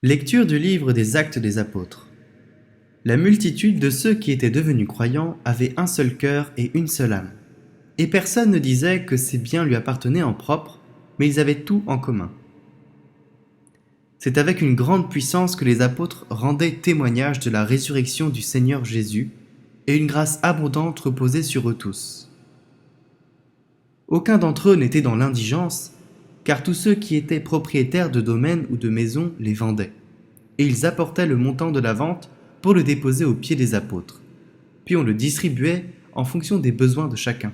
Lecture du livre des Actes des Apôtres. La multitude de ceux qui étaient devenus croyants avait un seul cœur et une seule âme. Et personne ne disait que ses biens lui appartenaient en propre, mais ils avaient tout en commun. C'est avec une grande puissance que les apôtres rendaient témoignage de la résurrection du Seigneur Jésus, et une grâce abondante reposait sur eux tous. Aucun d'entre eux n'était dans l'indigence, car tous ceux qui étaient propriétaires de domaines ou de maisons les vendaient, et ils apportaient le montant de la vente pour le déposer aux pieds des apôtres, puis on le distribuait en fonction des besoins de chacun.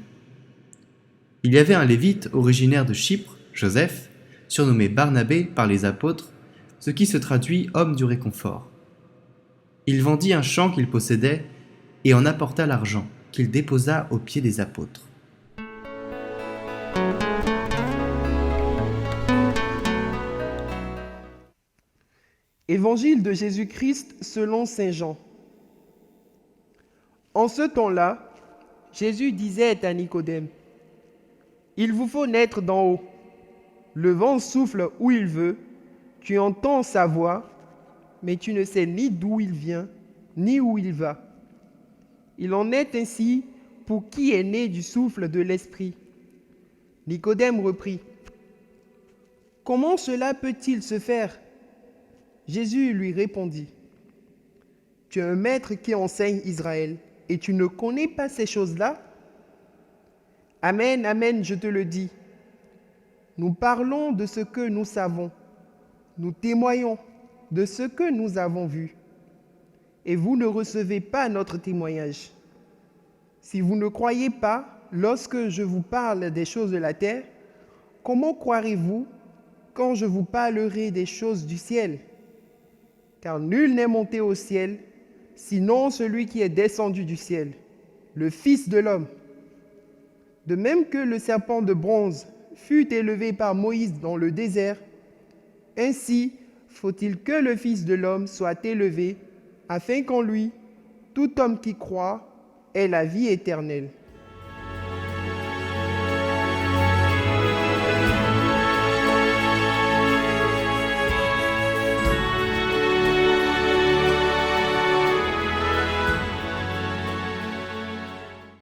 Il y avait un lévite originaire de Chypre, Joseph, surnommé Barnabé par les apôtres, ce qui se traduit homme du réconfort. Il vendit un champ qu'il possédait et en apporta l'argent, qu'il déposa aux pieds des apôtres. Évangile de Jésus-Christ selon Saint Jean. En ce temps-là, Jésus disait à Nicodème, « Il vous faut naître d'en haut. Le vent souffle où il veut, tu entends sa voix, mais tu ne sais ni d'où il vient, ni où il va. Il en est ainsi pour qui est né du souffle de l'Esprit. » Nicodème reprit, « Comment cela peut-il se faire ?» Jésus lui répondit, « Tu es un maître qui enseigne Israël, et tu ne connais pas ces choses-là? Amen, amen, je te le dis. Nous parlons de ce que nous savons, nous témoignons de ce que nous avons vu, et vous ne recevez pas notre témoignage. Si vous ne croyez pas lorsque je vous parle des choses de la terre, comment croirez-vous quand je vous parlerai des choses du ciel? Car nul n'est monté au ciel, sinon celui qui est descendu du ciel, le Fils de l'homme. De même que le serpent de bronze fut élevé par Moïse dans le désert, ainsi faut-il que le Fils de l'homme soit élevé, afin qu'en lui, tout homme qui croit ait la vie éternelle.